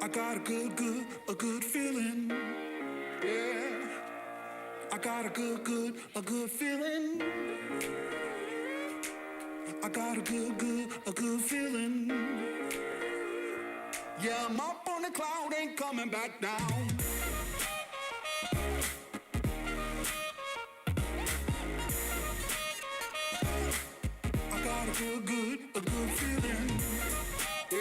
I got a good feeling. Yeah. I got a good feeling. I got a good feeling. Yeah, I'm up on the cloud, ain't coming back down. I got a good feeling. Yeah.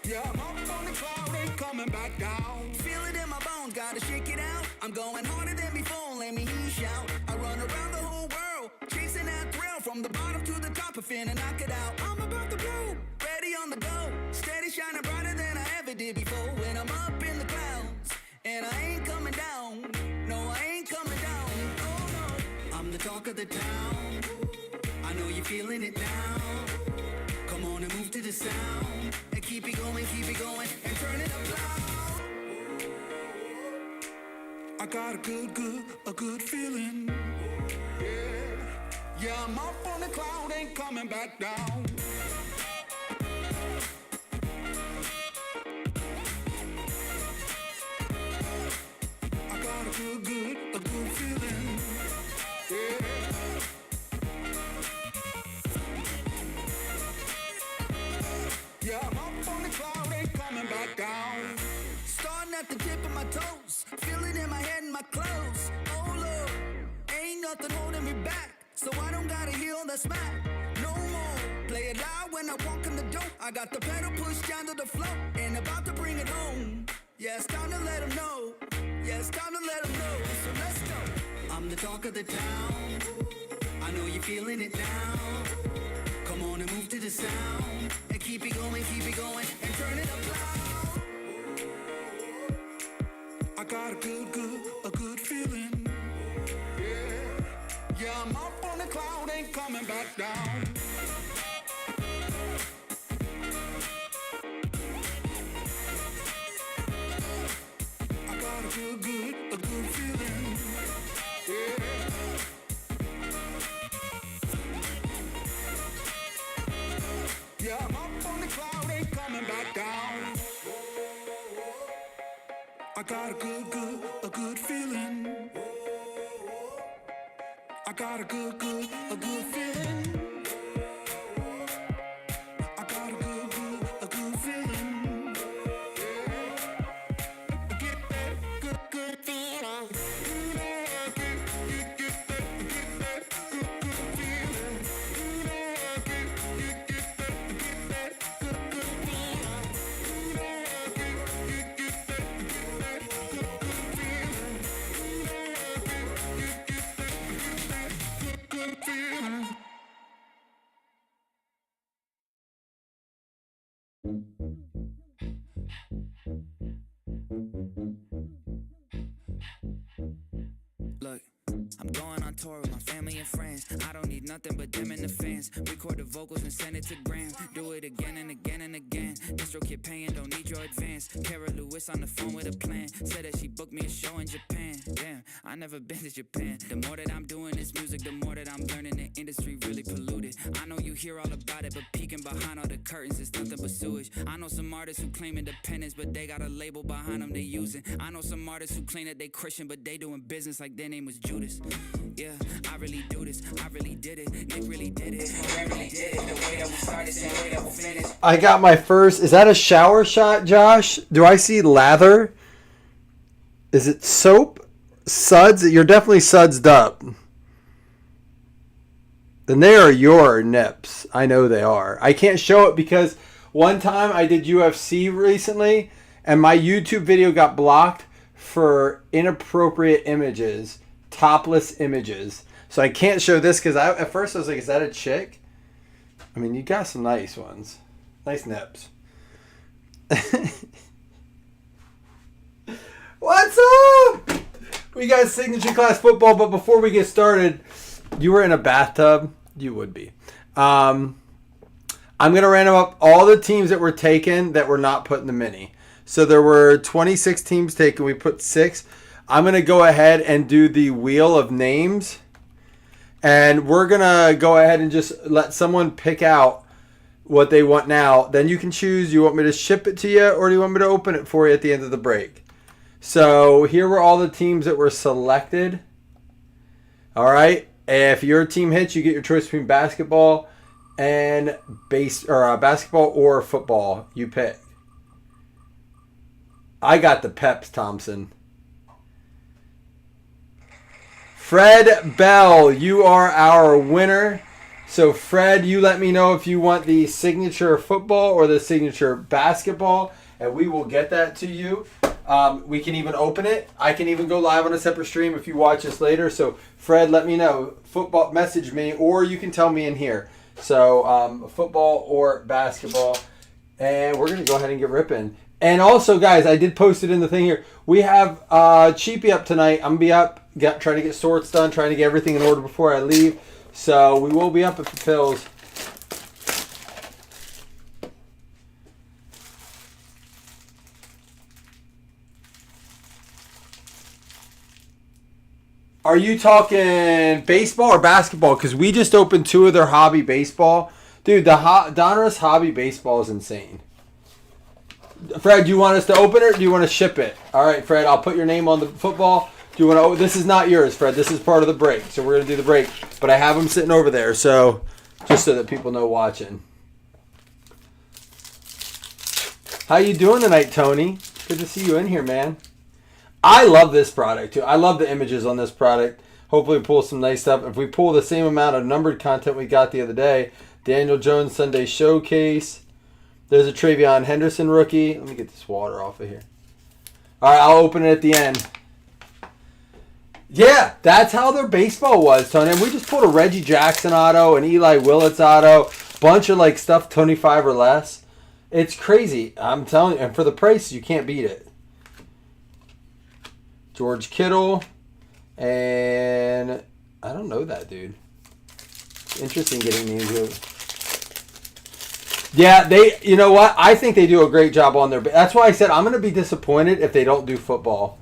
Yeah, I'm up on the cloud, ain't coming back down. Feel it in my bones, gotta shake it out. I'm going harder than before, let me hear you shout. I run around the whole world, chasing that thrill. From the bottom to the top, I finna knock it out. I'm about to blow, ready on the go. Steady shining brighter than I ever did before. When I'm up in the clouds, and I ain't coming down. No, I ain't coming down, oh no. I'm the talk of the town, I know you're feeling it now. Come on and move to the sound, and keep it going, and turn it up loud. I got a good feeling. Yeah. Yeah, I'm up on the cloud, ain't coming back down. I got a good feeling. Yeah. Yeah, I'm up on the cloud, ain't coming back down. Starting at the tip of my toes, feel it in my head and my clothes. Oh Lord, ain't nothing holding me back, so I don't gotta heal the smack no more. Play it loud when I walk in the door. I got the pedal pushed down to the floor, and about to bring it home. Yeah, it's time to let them know. Yeah, it's time to let them know. So let's go. I'm the talk of the town, I know you're feeling it now. Come on and move to the sound, and keep it going, and turn it up loud. I got a good feeling. Yeah. Yeah, I'm up on the cloud, ain't coming back down. I got a good feeling. Yeah. Yeah, I'm up on the cloud, ain't coming back down. I got a good feeling. I got a good feeling. I got a good feeling. Yeah. Get that good feeling. You know I get that good feeling. You know I get that good feeling. You know I get that good feeling. Good feeling. Look, I'm going on tour with my family and friends. I don't need nothing but them and the fans. Record the vocals and send it to Gram. Do it again and again and again. DistroKid paying, don't need your advance. Kara Lewis on the phone with a plan. Said that she booked me a show in Japan. Damn, I never been to Japan. The more that I'm doing this music, the more that I'm learning the industry really polluted. I know you hear all about it, but peeking behind all the curtains is nothing but sewage. I know some artists who claim independence, but they got a label behind them they using. I know some artists who claim that they Christian, but they doing business like their name was Judas. Yeah, I really do this, I really did it, Nick really did it, I really did it, the way that we started, same way that we finished. I got my first. Is that a shower shot, Josh? Do I see lather? Is it soap? Suds? You're definitely sudsed up. Then they are your nips. I know they are. I can't show it because one time I did UFC recently and my YouTube video got blocked for inappropriate images, topless images. So I can't show this because at first I was like, is that a chick? I mean, you got some nice ones. Nice nips. What's up? We got signature class football, but before we get started, you were in a bathtub? You would be. I'm going to random up all the teams that were taken that were not put in the mini. So there were 26 teams taken. We put 6. I'm going to go ahead and do the wheel of names. And we're going to go ahead and just let someone pick out what they want now. Then you can choose, you want me to ship it to you or do you want me to open it for you at the end of the break? So here were all the teams that were selected. All right. If your team hits, you get your choice between basketball and basketball or football. You pick. I got the Peps, Thompson. Fred Bell, you are our winner. So Fred, you let me know if you want the signature football or the signature basketball, and we will get that to you. We can even open it. I can even go live on a separate stream if you watch this later. So Fred, let me know. Football, message me, or you can tell me in here. So football or basketball, and we're gonna go ahead and get ripping. And also, guys, I did post it in the thing here. We have Cheapy up tonight. I'm gonna be up, trying to get sorts done, trying to get everything in order before I leave. So we will be up at the Pills. Are you talking baseball or basketball? Because we just opened 2 of their hobby baseball. Dude, the Donruss hobby baseball is insane. Fred, do you want us to open it or do you want to ship it? All right, Fred, I'll put your name on the football. Do you want to? Oh, this is not yours, Fred. This is part of the break. So we're going to do the break. But I have them sitting over there, so just so that people know watching. How you doing tonight, Tony? Good to see you in here, man. I love this product, too. I love the images on this product. Hopefully we pull some nice stuff. If we pull the same amount of numbered content we got the other day, Daniel Jones Sunday Showcase. There's a Travion Henderson rookie. Let me get this water off of here. All right, I'll open it at the end. Yeah, that's how their baseball was, Tony. And we just pulled a Reggie Jackson auto, an Eli Willits auto, bunch of like stuff 25 or less. It's crazy. I'm telling you. And for the price, you can't beat it. George Kittle. And I don't know that dude. Interesting getting names here. Yeah, you know what? I think they do a great job on their. That's why I said I'm going to be disappointed if they don't do football.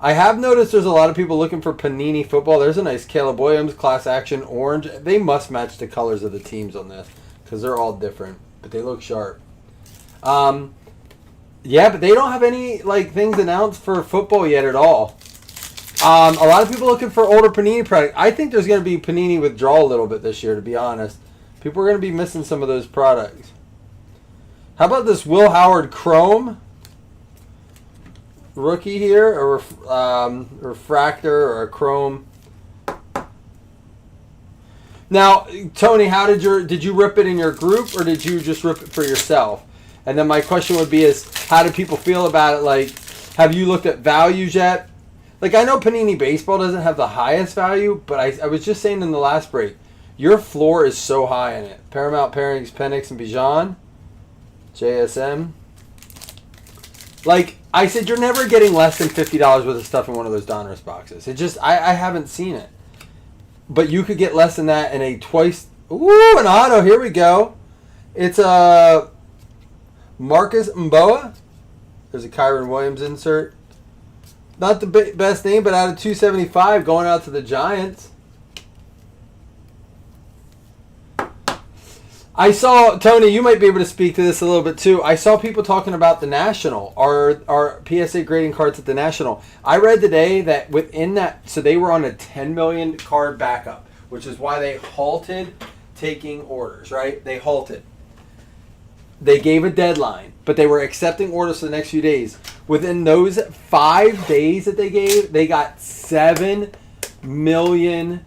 I have noticed there's a lot of people looking for Panini football. There's a nice Caleb Williams class action orange. They must match the colors of the teams on this because they're all different, but they look sharp. Yeah, but they don't have any like things announced for football yet at all. A lot of people looking for older Panini product. I think there's going to be Panini withdrawal a little bit this year, to be honest. People are going to be missing some of those products. How about this Will Howard Chrome rookie here, a refractor or a chrome? Now, Tony, how did you rip it in your group or did you just rip it for yourself? And then my question would be is, how do people feel about it? Like, have you looked at values yet? Like, I know Panini Baseball doesn't have the highest value, but I was just saying in the last break, your floor is so high in it. Paramount Pairings, Penix, and Bijan. JSM. Like, I said, you're never getting less than $50 worth of stuff in one of those Donruss boxes. It just, I haven't seen it. But you could get less than that in a twice. Ooh, an auto. Here we go. It's a Marcus Mboa. There's a Kyron Williams insert. Not the best name, but out of 275 going out to the Giants. I saw, Tony, you might be able to speak to this a little bit too. I saw people talking about the National, our PSA grading cards at the National. I read today that within that, so they were on a 10 million card backup, which is why they halted taking orders, right? They halted. They gave a deadline, but they were accepting orders for the next few days. Within those 5 days that they gave, they got 7 million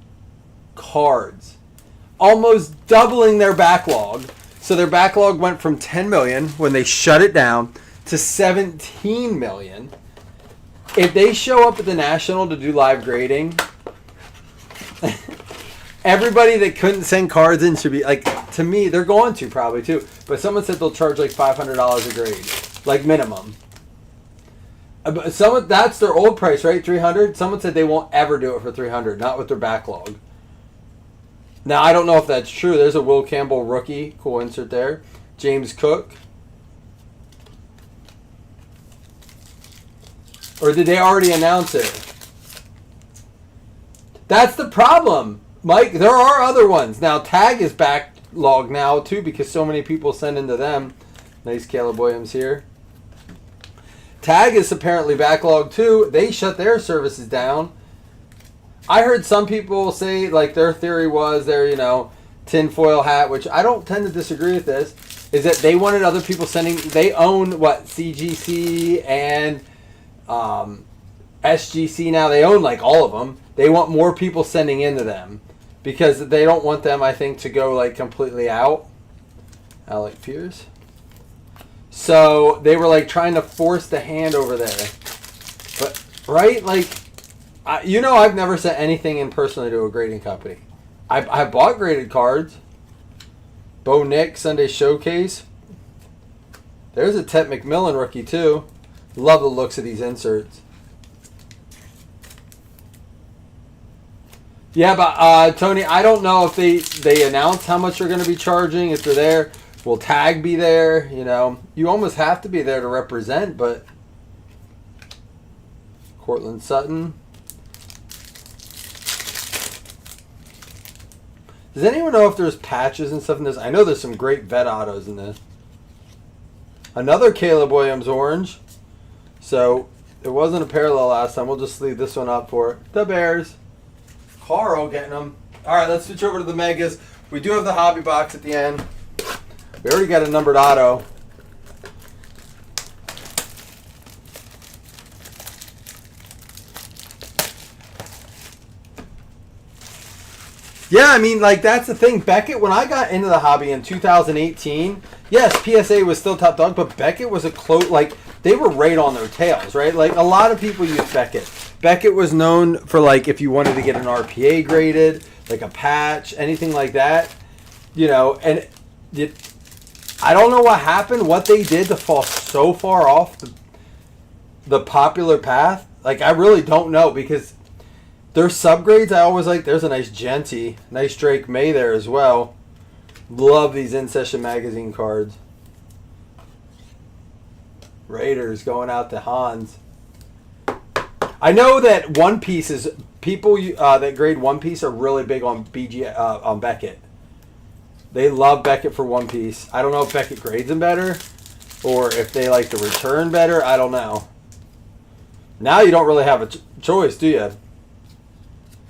cards. Almost doubling their backlog. So their backlog went from 10 million when they shut it down to 17 million. If they show up at the National to do live grading, everybody that couldn't send cards in should be, like, to me, they're going to probably too. But someone said they'll charge like $500 a grade, like minimum. That's their old price, right? $300. Someone said they won't ever do it for $300, not with their backlog. Now, I don't know if that's true. There's a Will Campbell rookie. Cool insert there. James Cook. Or did they already announce it? That's the problem. Mike, there are other ones. Now, Tag is backlogged now, too, because so many people send into them. Nice Caleb Williams here. Tag is apparently backlogged, too. They shut their services down. I heard some people say, like, their theory was their, tinfoil hat, which I don't tend to disagree with this, is that they wanted other people sending. They own, CGC and SGC now. They own, all of them. They want more people sending into them. Because they don't want them, I think, to go, completely out. Alec Pierce. So, they were, trying to force the hand over there. But, right? I've never sent anything in personally to a grading company. I bought graded cards. Bo Nick, Sunday Showcase. There's a Tet McMillan rookie, too. Love the looks of these inserts. Yeah, but Tony, I don't know if they announce how much they're going to be charging. If they're there, will Tag be there? You almost have to be there to represent. But Cortland Sutton. Does anyone know if there's patches and stuff in this? I know there's some great vet autos in this. Another Caleb Williams orange. So it wasn't a parallel last time. We'll just leave this one up for the Bears. Carl getting them. All right, let's switch over to the Megas. We do have the hobby box at the end. We already got a numbered auto. Yeah, I mean, that's the thing. Beckett, when I got into the hobby in 2018, yes, PSA was still top dog, but Beckett was a close, they were right on their tails, right? A lot of people use Beckett. Beckett was known for, if you wanted to get an RPA graded, a patch, anything like that, and I don't know what happened, what they did to fall so far off the popular path. I really don't know, because their subgrades I always like. There's a nice Genty, nice Drake May there as well. Love these In Session Magazine cards. Raiders going out to Hans. I know that One Piece is people that grade One Piece are really big on on Beckett. They love Beckett for One Piece. I don't know if Beckett grades them better or if they like the return better. I don't know. Now you don't really have a choice, do you?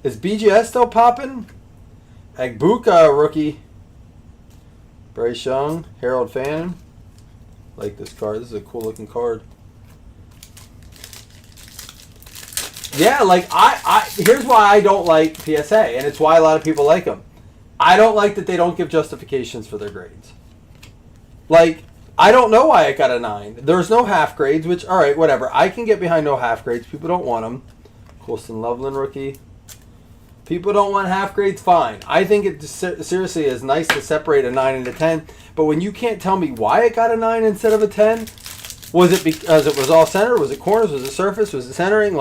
Is BGS still popping? Agbuka rookie. Bryce Young, Harold Fannin. Like this card. This is a cool looking card. Yeah, here's why I don't like PSA, and it's why a lot of people like them. I don't like that they don't give justifications for their grades. I don't know why I got a 9. There's no half grades, which, all right, whatever. I can get behind no half grades. People don't want them. Colston Loveland rookie. People don't want half grades, fine. I think it seriously is nice to separate a 9 and a 10, but when you can't tell me why it got a 9 instead of a 10, was it because it was all center? Was it corners? Was it surface? Was it centering?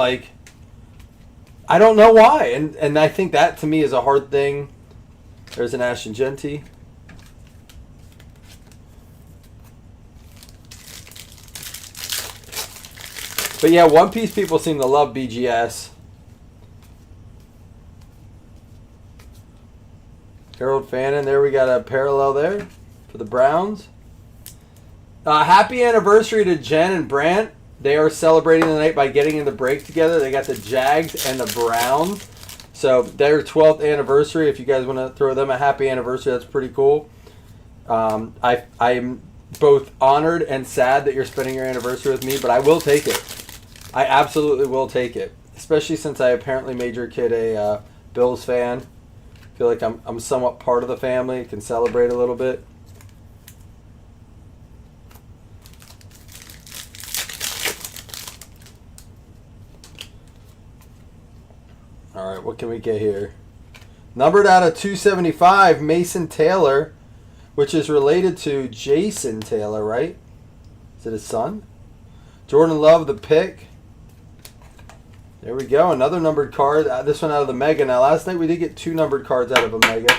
I don't know why, and I think that to me is a hard thing. There's an Ashton Genty. But yeah, One Piece people seem to love BGS. Harold Fannin, there we got a parallel there for the Browns. Happy anniversary to Jen and Brant. They are celebrating the night by getting in the break together. They got the Jags and the Browns. So their 12th anniversary. If you guys want to throw them a happy anniversary, that's pretty cool. I'm both honored and sad that you're spending your anniversary with me, but I will take it. I absolutely will take it. Especially since I apparently made your kid a Bills fan. I feel like I'm somewhat part of the family. Can celebrate a little bit. All right, what can we get here? Numbered out of 275, Mason Taylor, which is related to Jason Taylor, right? Is it his son? Jordan Love, the pick. There we go, another numbered card. This one out of the Mega. Now, last night we did get 2 numbered cards out of a Mega.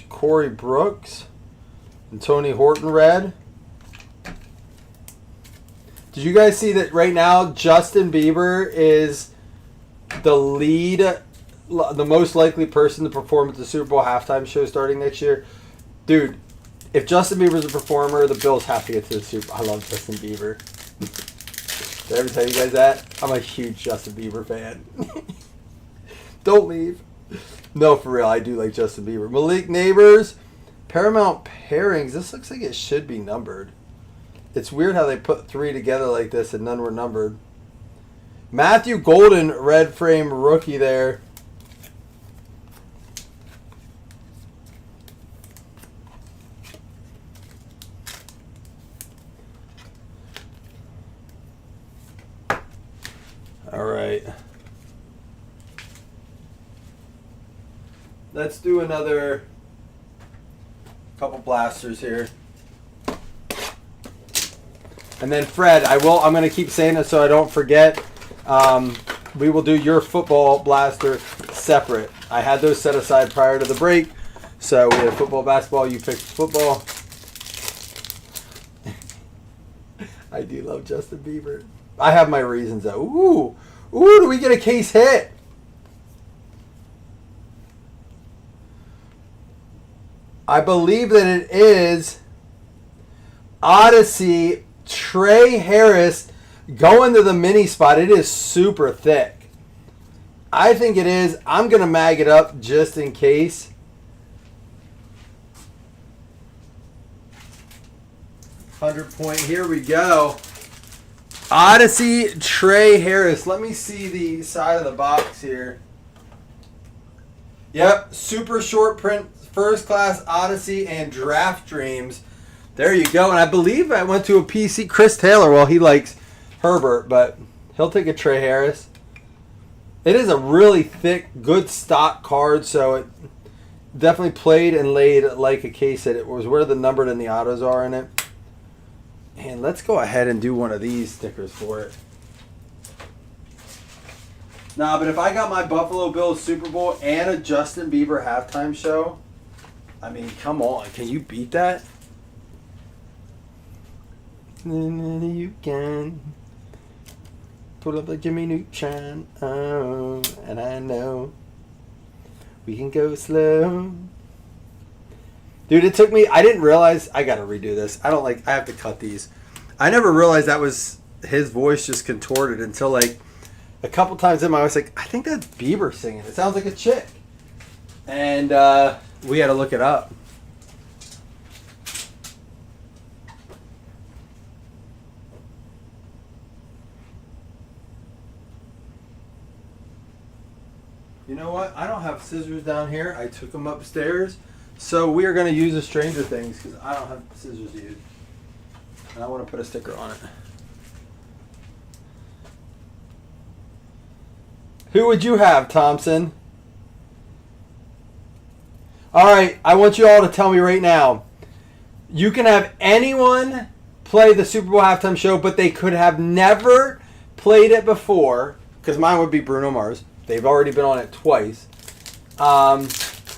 Corey Brooks and Tony Horton red. Did you guys see that right now Justin Bieber is the most likely person to perform at the Super Bowl halftime show starting next year? Dude, if Justin Bieber's a performer, the Bills have to get to the Super Bowl. I love Justin Bieber. Did I ever tell you guys that? I'm a huge Justin Bieber fan. Don't leave. No, for real, I do like Justin Bieber. Malik Neighbors, Paramount Pairings. This looks like it should be numbered. It's weird how they put 3 together like this and none were numbered. Matthew Golden, red frame rookie there. All right. Let's do another couple blasters here. And then Fred, I'm going to keep saying it so I don't forget. We will do your football blaster separate. I had those set aside prior to the break. So we had football, basketball. You picked football. I do love Justin Bieber. I have my reasons though. Ooh, do we get a case hit? I believe that it is Odyssey Trey Harris going to the mini spot. It is super thick. I think it is. I'm going to mag it up just in case. $100 here we go. Odyssey Trey Harris. Let me see the side of the box here. Yep, super short print, first class Odyssey and Draft Dreams. There you go. And I believe I went to a PC. Chris Taylor, well, he likes Herbert, but he'll take a Trey Harris. It is a really thick, good stock card, so it definitely played and laid like a case hit. It was where the numbered and the autos are in it. And let's go ahead and do one of these stickers for it. Nah, but if I got my Buffalo Bills Super Bowl and a Justin Bieber halftime show, I mean, come on. Can you beat that? You can pull up the Jimmy Neutron. Oh, and I know we can go slow. Dude, it took me, I didn't realize, I gotta redo this. I have to cut these. I never realized that was his voice just contorted until like a couple times in I was like, I think that's Bieber singing. It sounds like a chick. And we had to look it up. You know what? I don't have scissors down here. I took them upstairs. So we are going to use the Stranger Things because I don't have scissors to use. And I want to put a sticker on it. Who would you have, Thompson? All right, I want you all to tell me right now. You can have anyone play the Super Bowl halftime show, but they could have never played it before, because mine would be Bruno Mars. They've already been on it twice.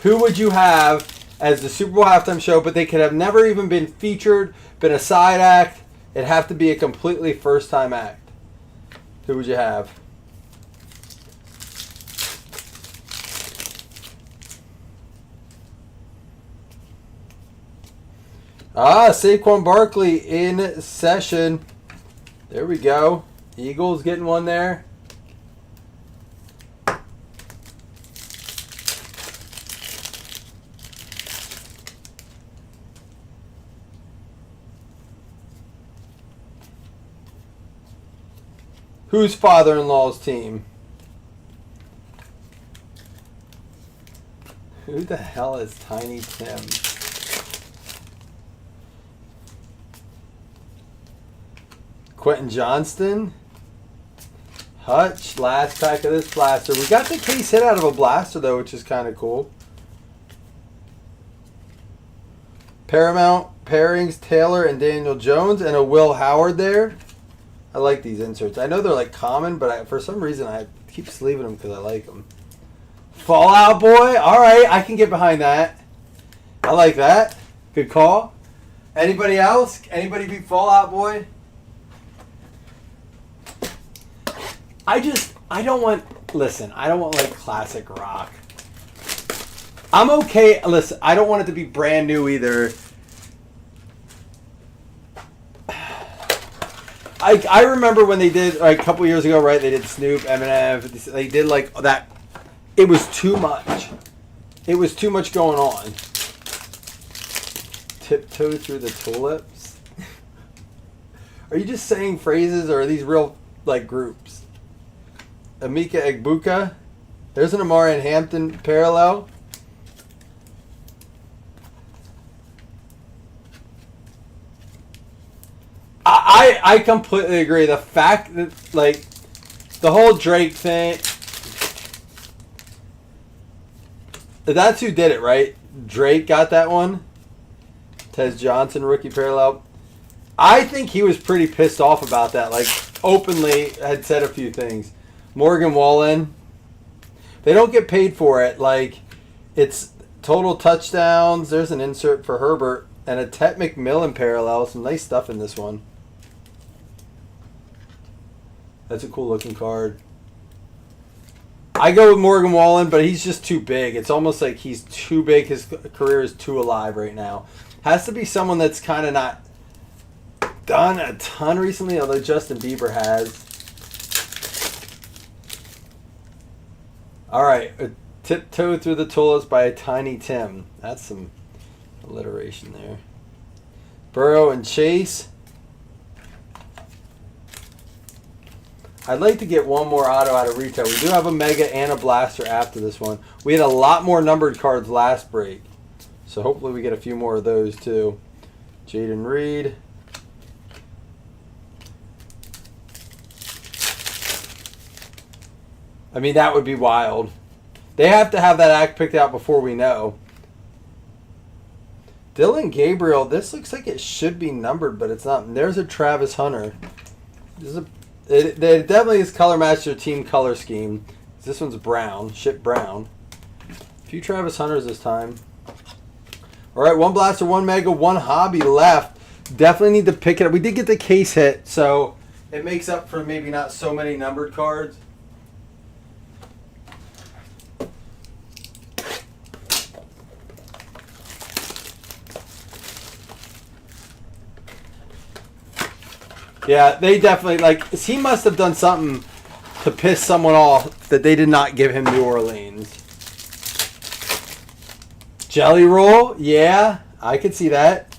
Who would you have as the Super Bowl halftime show, but they could have never even been featured, been a side act? It'd have to be a completely first-time act. Who would you have? Saquon Barkley in session. There we go. Eagles getting one there. Whose father-in-law's team? Who the hell is Tiny Tim? Quentin Johnston. Hutch, last pack of this blaster. We got the case hit out of a blaster, though, which is kind of cool. Paramount pairings, Taylor and Daniel Jones, and a Will Howard there. I like these inserts. I know they're like common, but for some reason I keep sleeving them because I like them. Fallout Boy. All right, I can get behind that. I like that. Good call. Anybody else? Anybody beat Fallout Boy? I don't want, listen, I don't want like classic rock. I'm okay, listen, I don't want it to be brand new either. I remember when they did, like a couple years ago, right, they did Snoop, Eminem, they did like that. It was too much. It was too much going on. Tiptoe through the tulips? Are you just saying phrases or are these real, like, groups? Amika Egbuka? There's an Amari and Hampton parallel. I completely agree. The fact that, like, the whole Drake thing, that's who did it, right? Drake got that one. Tez Johnson, rookie parallel. I think he was pretty pissed off about that. Like, openly had said a few things. Morgan Wallen. They don't get paid for it. Like, it's total touchdowns. There's an insert for Herbert. And a Tet McMillan parallel. Some nice stuff in this one. That's a cool looking card. I go with Morgan Wallen, but he's just too big. It's almost like he's too big. His career is too alive right now. Has to be someone that's kind of not done a ton recently, although Justin Bieber has. All right. Tiptoe Through the Tulips by a Tiny Tim. That's some alliteration there. Burrow and Chase. I'd like to get one more auto out of retail. We do have a Mega and a Blaster after this one. We had a lot more numbered cards last break. So hopefully we get a few more of those too. Jaden Reed. I mean, that would be wild. They have to have that act picked out before we know. Dylan Gabriel. This looks like it should be numbered, but it's not. And there's a Travis Hunter. This is it definitely is color matched their team color scheme. This one's brown. Ship brown. A few Travis Hunters this time. All right, one Blaster, one Mega, one Hobby left. Definitely need to pick it up. We did get the case hit, so it makes up for maybe not so many numbered cards. Yeah, they definitely, like, he must have done something to piss someone off that they did not give him New Orleans. Jelly Roll? Yeah, I could see that.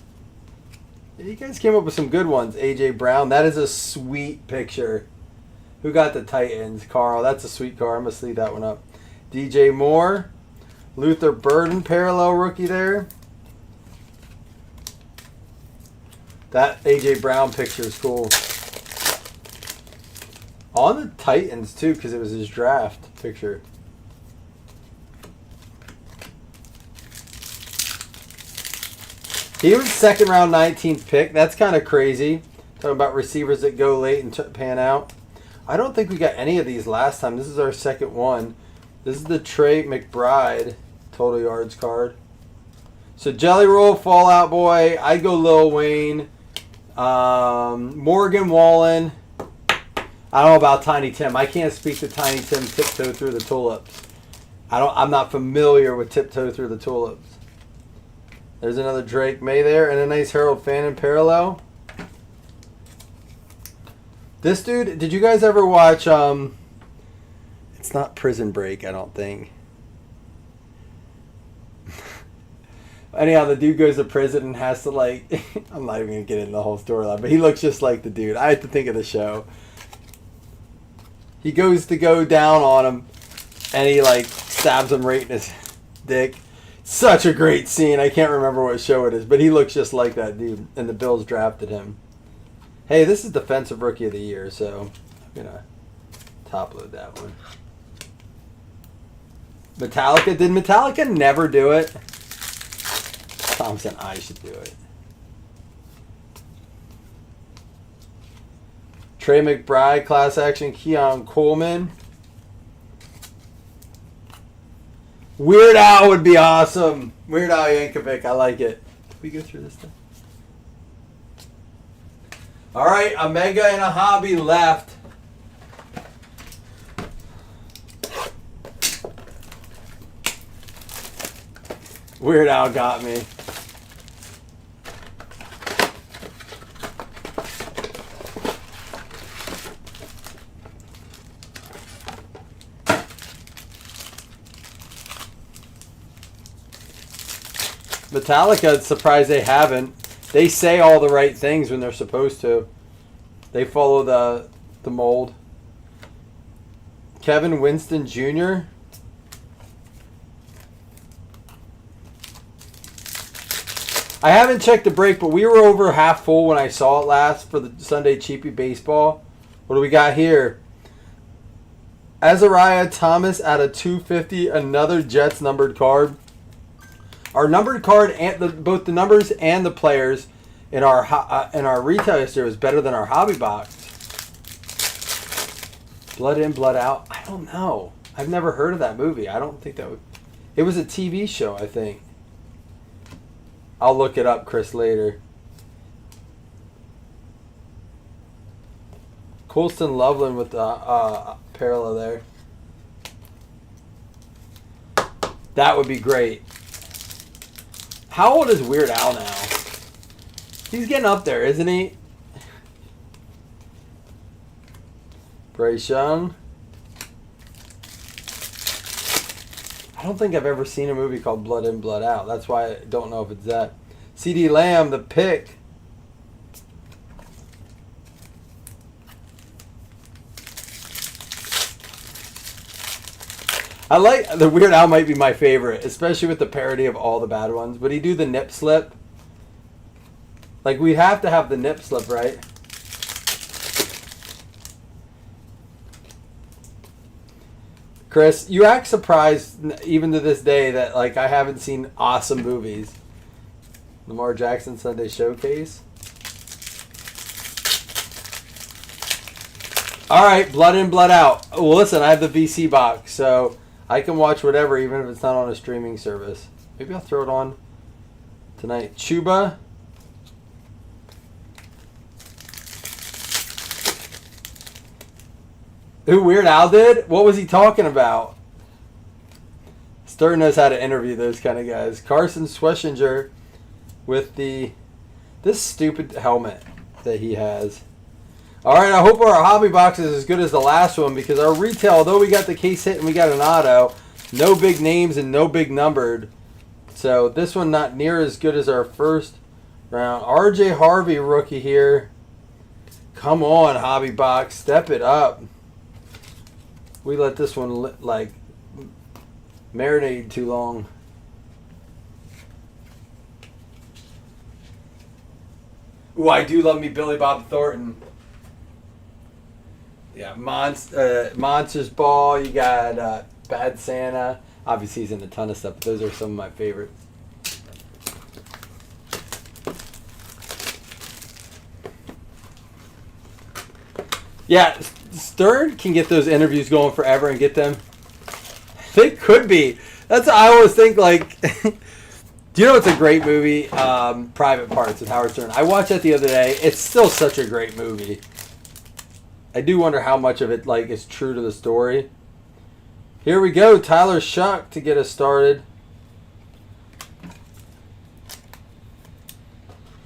You guys came up with some good ones. AJ Brown, that is a sweet picture. Who got the Titans? Carl, that's a sweet card. I'm going to sleeve that one up. DJ Moore. Luther Burden, parallel rookie there. That AJ Brown picture is cool. On the Titans, too, because it was his draft picture. He was second round 19th pick. That's kind of crazy. Talking about receivers that go late and pan out. I don't think we got any of these last time. This is our second one. This is the Trey McBride total yards card. So Jelly Roll, Fallout Boy. I go Lil Wayne. Morgan Wallen. I don't know about Tiny Tim. I can't speak to Tiny Tim Tiptoe Through the Tulips. I'm not familiar with Tiptoe Through the Tulips. There's another Drake May there and a nice Harold Fannin parallel. This dude, did you guys ever watch it's not Prison Break, I don't think. Anyhow, the dude goes to prison and has to, like, I'm not even going to get into the whole storyline, but he looks just like the dude. I have to think of the show. He goes to go down on him, and he, like, stabs him right in his dick. Such a great scene. I can't remember what show it is, but he looks just like that dude, and the Bills drafted him. Hey, this is Defensive Rookie of the Year, so I'm going to top load that one. Metallica. Did Metallica never do it? Thompson, I should do it. Trey McBride, class action. Keon Coleman. Weird Al would be awesome. Weird Al Yankovic. I like it. Did we go through this thing? All right, a mega and a hobby left. Weird Al got me. Metallica, it's surprised they haven't. They say all the right things when they're supposed to. They follow the mold. Kevin Winston Jr. I haven't checked the break, but we were over half full when I saw it last for the Sunday Cheapy Baseball. What do we got here? Azariah Thomas at a 250, another Jets numbered card. Our numbered card and both the numbers and the players in our retail yesterday was better than our hobby box. Blood in, blood out. I don't know. I've never heard of that movie. I don't think that would. It was a TV show, I think. I'll look it up, Chris, later. Colston Loveland with the parallel there. That would be great. How old is Weird Al now? He's getting up there, isn't he? Bryce Young. I don't think I've ever seen a movie called Blood In, Blood Out. That's why I don't know if it's that. C.D. Lamb, the pick. I like the Weird Al might be my favorite, especially with the parody of all the bad ones. Would he do the nip slip? Like, we'd have to have the nip slip, right? Chris, you act surprised even to this day that like I haven't seen awesome movies. Lamar Jackson Sunday Showcase. All right, Blood In, Blood Out. Well, listen, I have the VC box, so I can watch whatever, even if it's not on a streaming service. Maybe I'll throw it on tonight. Chuba. Who Weird Al did? What was he talking about? Stern knows how to interview those kind of guys. Carson Schwessinger with this stupid helmet that he has. All right, I hope our hobby box is as good as the last one because our retail, although we got the case hit and we got an auto, no big names and no big numbered. So this one not near as good as our first round. RJ Harvey rookie here. Come on, hobby box, step it up. We let this one like marinate too long. Ooh, I do love me Billy Bob Thornton. Yeah, Monsters Ball. You got Bad Santa. Obviously, he's in a ton of stuff. But those are some of my favorites. Yeah, Stern can get those interviews going forever and get them. They could be. That's I always think like. Do you know it's a great movie? Private Parts with Howard Stern. I watched that the other day. It's still such a great movie. I do wonder how much of it like is true to the story. Here we go, Tyler Shuck to get us started.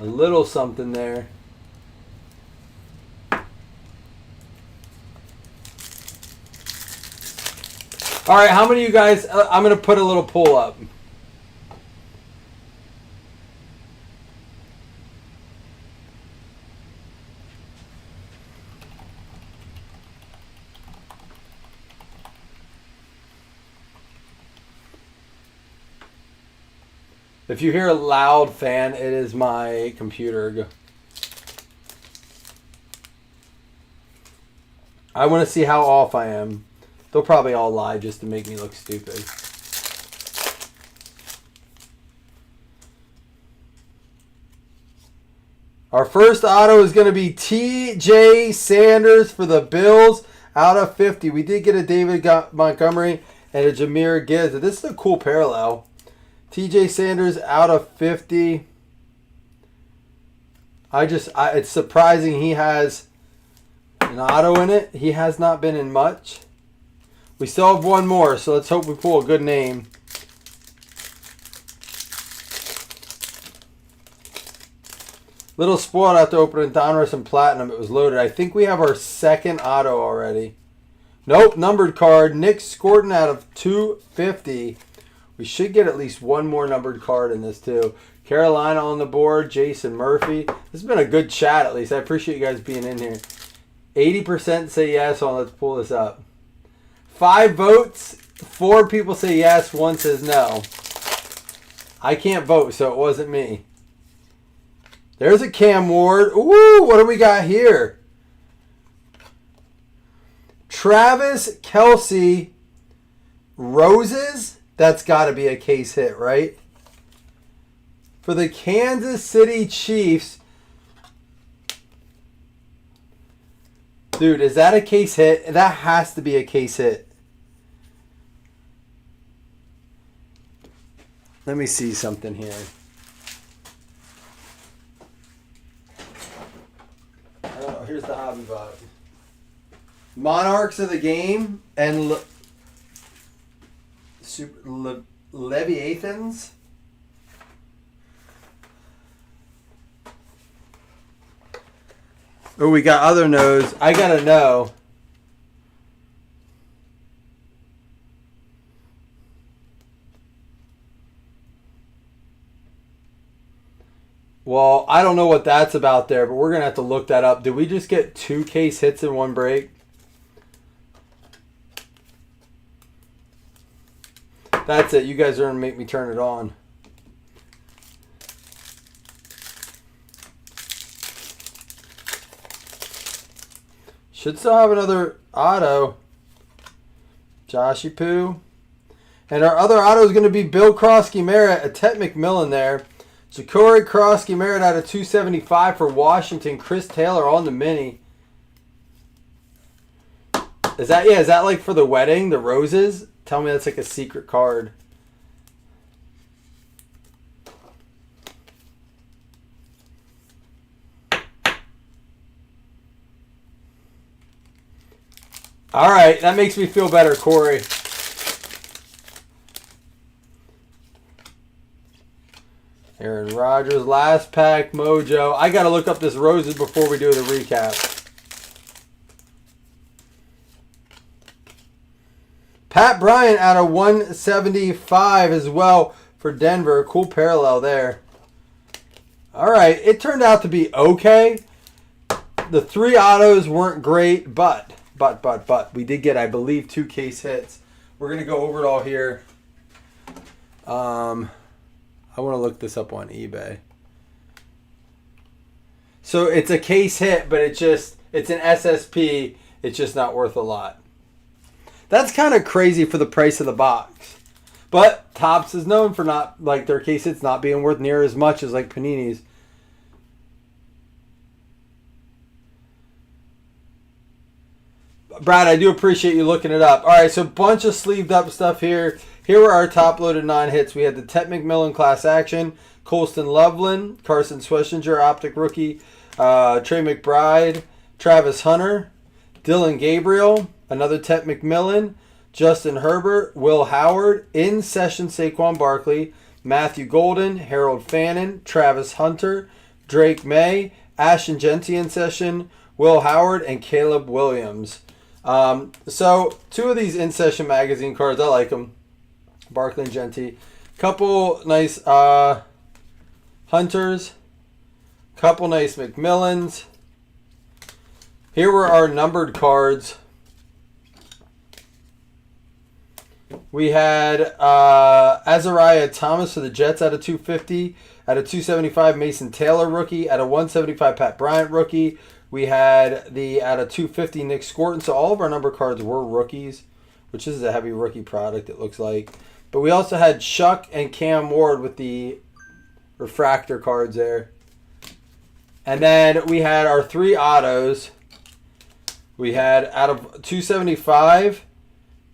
A little something there. All right, how many of you guys? I'm gonna put a little poll up. If you hear a loud fan, it is my computer. I want to see how off I am. They'll probably all lie just to make me look stupid. Our first auto is going to be T.J. Sanders for the Bills out of 50. We did get a David Montgomery and a Jameer Gibbs. This is a cool parallel. TJ Sanders out of 50. It's surprising he has an auto in it. He has not been in much. We still have one more, so let's hope we pull a good name. Little spoiled after opening Donruss and Platinum. It was loaded. I think we have our second auto already. Nope, numbered card. Nick Scorton out of 250. We should get at least one more numbered card in this too. Carolina on the board. Jason Murphy. This has been a good chat at least. I appreciate you guys being in here. 80% say yes on. Let's pull this up. 5 votes. 4 people say yes. 1 says no. I can't vote, so it wasn't me. There's a Cam Ward. Ooh, what do we got here? Travis Kelce Roses. That's got to be a case hit, right? For the Kansas City Chiefs. Dude, is that a case hit? That has to be a case hit. Let me see something here. Oh, here's the hobby bot. Monarchs of the Game and Leviathans. Oh, we got other no's. I gotta know. Well, I don't know what that's about there, but we're going to have to look that up. Did we just get 2 case hits in one break? That's it. You guys are going to make me turn it on. Should still have another auto. Joshy Poo. And our other auto is going to be Bill Krosky-Merritt, a Tet McMillan there. Ja'Cory Krosky-Merritt out of 275 for Washington. Chris Taylor on the mini. Is that like for the wedding, the roses? Tell me that's like a secret card. All right, that makes me feel better, Corey. Aaron Rodgers, last pack, Mojo. I got to look up this roses before we do the recap. Pat Bryant out of 175 as well for Denver. Cool parallel there. All right, it turned out to be okay. The 3 autos weren't great, but we did get, I believe, 2 case hits. We're going to go over it all here. I want to look this up on eBay. So it's a case hit, but it's an SSP. It's just not worth a lot. That's kind of crazy for the price of the box. But Topps is known for not, like, their case hits not being worth near as much as like Panini's. Brad, I do appreciate you looking it up. All right, so a bunch of sleeved up stuff here. Here were our top-loaded 9 hits. We had the Tet McMillan Class Action, Colston Loveland, Carson Schlesinger, Optic Rookie, Trey McBride, Travis Hunter, Dylan Gabriel, another Tet McMillan, Justin Herbert, Will Howard, in session Saquon Barkley, Matthew Golden, Harold Fannin, Travis Hunter, Drake May, Ashton Genty in session, Will Howard, and Caleb Williams. So 2 of these in-session magazine cards, I like them. Barkley and Genty. Couple nice Hunters. Couple nice McMillans. Here were our numbered cards. We had Azariah Thomas for the Jets out of 250. Out of 275, Mason Taylor rookie. Out of 175, Pat Bryant rookie. We had the out of 250, Nick Scorton. So all of our number cards were rookies, which is a heavy rookie product, it looks like. But we also had Chuck and Cam Ward with the refractor cards there. And then we had our 3 autos. We had out of 275,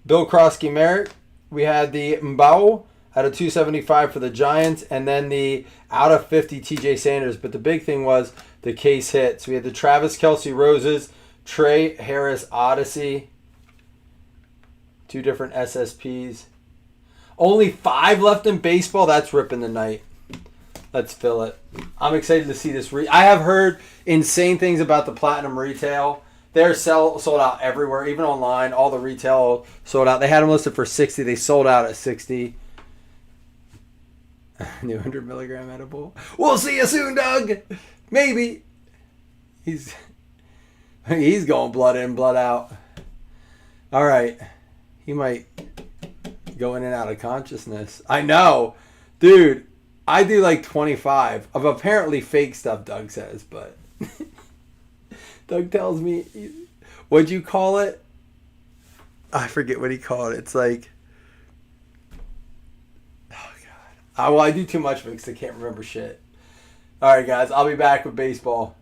Bill Krosky-Merritt. we had the Mbao out of 275 for the Giants, and then the out of 50 TJ Sanders. But the big thing was the case hits. We had the Travis Kelce Roses, Trey Harris Odyssey, 2 different SSPs. Only 5 left in baseball. That's ripping the night. Let's fill it. I'm excited to see this. I have heard insane things about the Platinum retail. They're sold out everywhere, even online. All the retail sold out. They had them listed for 60. They sold out at 60. New 100 milligram edible. We'll see you soon, Doug. Maybe. He's going blood in, blood out. All right. He might go in and out of consciousness. I know. Dude, I do like 25 of apparently fake stuff, Doug says, but Doug tells me, what'd you call it? I forget what he called it. It's like, oh, God. Well, I do too much because I can't remember shit. All right, guys, I'll be back with baseball.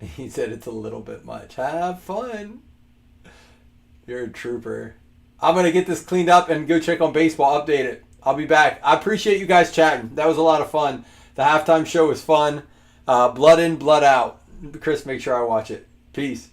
He said it's a little bit much. Have fun. You're a trooper. I'm going to get this cleaned up and go check on baseball, update it. I'll be back. I appreciate you guys chatting. That was a lot of fun. The halftime show was fun. Blood in, blood out. Chris, make sure I watch it. Peace.